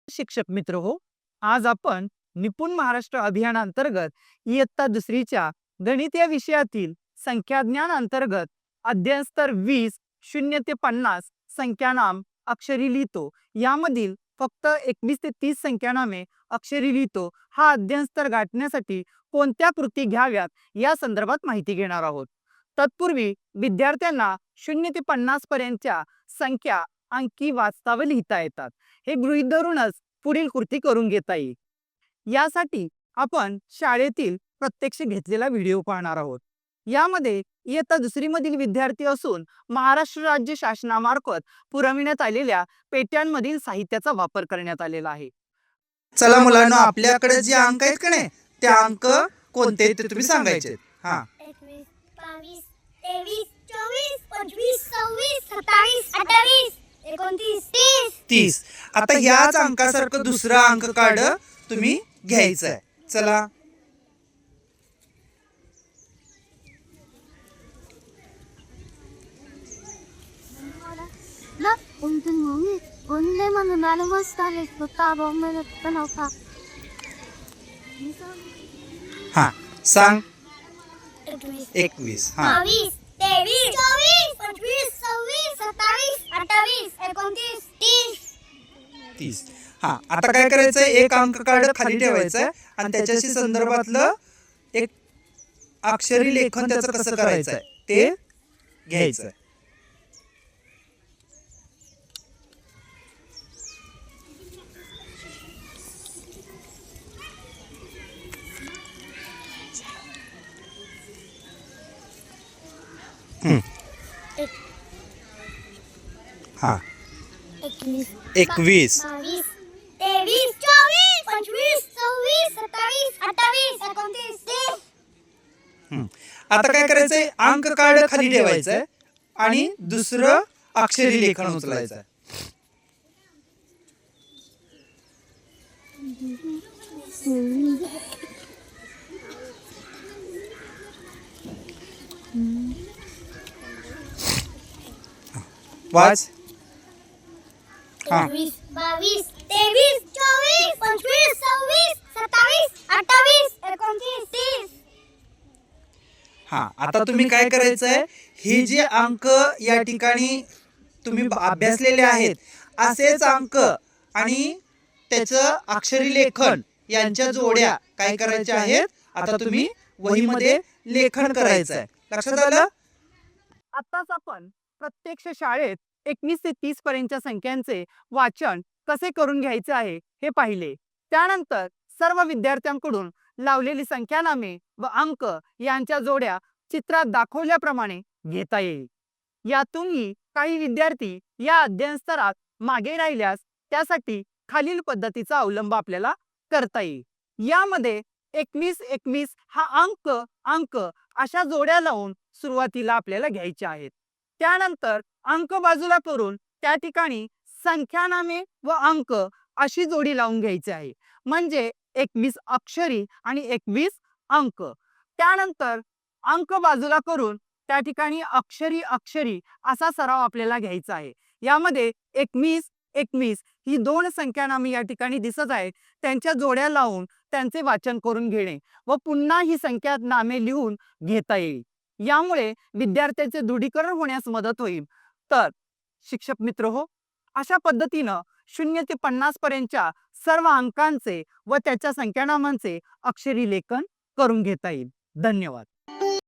शिक्षक मित्र हो, आज आपण निपुण महाराष्ट्र अभियानांतर्गत इयत्ता दुसरीच्या गणित या विषयातील संख्याज्ञान अंतर्गत अध्ययन स्तर 20 0 ते 50 संख्यानाम अक्षरी लिहितो यामधील फक्त 21 ते 30 संख्यानामे अक्षरी लिहितो हा अध्ययन स्तर गाठण्यासाठी कोणत्या कृती घ्याव्यात या संदर्भात माहिती घेणार आहोत। तत्पूर्वी विद्यार्थ्यांना 0 ते 50 पर्यंतच्या संख्या अंकी वाचता व लिहिता येतात हे गृहीत धरूनच पुढील कृती करून घेता येईल। यासाठी आपण शाळेतील प्रत्यक्ष घेतलेला व्हिडिओ पाहणार आहोत। यामध्ये इयत्ता दुसरी मधील विद्यार्थी असून महाराष्ट्र राज्य शासनामार्फत पुरविण्यात आलेल्या पेट्यांमधील साहित्याचा वापर करण्यात आलेला आहे। चला मुलांना, आपल्याकडे जे अंक आहेत का नाही, ते अंक कोणते ते तुम्ही सांगायचे। हा 21, 22, 23, 24, 25, 26, 27, 28, 29, 30. 30। आता याच अंकासारखं दुसरा अंक कार्ड तुम्ही घ्यायचं आहे। चला 나 운동이 원래만은 나는 스타일을 좋다 보면 끊어가. हा सांग 21, 21। हा 22, 23, 24, 25, 26, 27, 28, 29, 30. 30। हा आता काय करायचंय, एक अंक कार्ड खाली ठेवायचंय आणि त्याच्याशी संदर्भातलं एक अक्षरी लेखन त्याचं कसं करायचंय ते घ्यायचंय। हा 21, 21। 22, 23, 24, 25, 26, 27, 28, 29, 30. आता काय करायचंय, अंक कार्ड खाली ठेवायचंय आणि दुसरं अक्षरी लेखन उचलायचंय। वाच। हा 21, 22, 23, 24, 25, 26, 27, 28, 29, 30. हा आता तुम्ही काय करायचंय, हे जे अंक या ठिकाणी तुम्ही अभ्यासलेले आहेत असेच अंक आणि त्याचं अक्षरी लेखन यांच्या जोड्या काय करायच्या आहेत, आता तुम्ही वहीमध्ये लेखन करायचंय। लक्षात आलं? आताच आपण प्रत्यक्ष शाळेत 21 ते 30 पर्यंतच्या संख्यांचे वाचन कसे करून घ्यायचे आहे हे पाहिले। त्यानंतर सर्व विद्यार्थ्यांकडून लावलेली संख्यानामे व अंक यांच्या जोड्या चित्रात दाखवल्याप्रमाणे घेता येईल। यातूनही काही विद्यार्थी या अध्ययन स्तरात मागे राहिल्यास त्यासाठी खालील पद्धतीचा अवलंब आपल्याला करता येईल। यामध्ये 21 21 हा अंक अंक अशा जोड्या लावून सुरुवातीला आपल्याला घ्यायच्या आहेत। त्यानंतर अंक बाजूला करून त्या ठिकाणी संख्यानामे व अंक अशी जोडी लावून घ्यायची आहे, म्हणजे 21 अक्षरी आणि 21 अंक। त्यानंतर अंक बाजूला करून त्या ठिकाणी अक्षरी अक्षरी असा सराव आपल्याला घ्यायचा आहे। यामध्ये 21 21 ही दोन संख्यानामे या ठिकाणी दिसत आहेत, त्यांच्या जोड्या लावून त्यांचे वाचन करून घेणे व पुन्हा ही संख्या नामे लिहून घेता येईल। यामुळे विद्यार्थ्यांचे दृढीकरण होण्यास मदत होईल। तर शिक्षक मित्र हो, अशा पद्धतीनं 0 ते 50 पर्यंतच्या सर्व अंकांचे व त्याच्या संख्यानामांचे अक्षरी लेखन करून घेता येईल। धन्यवाद।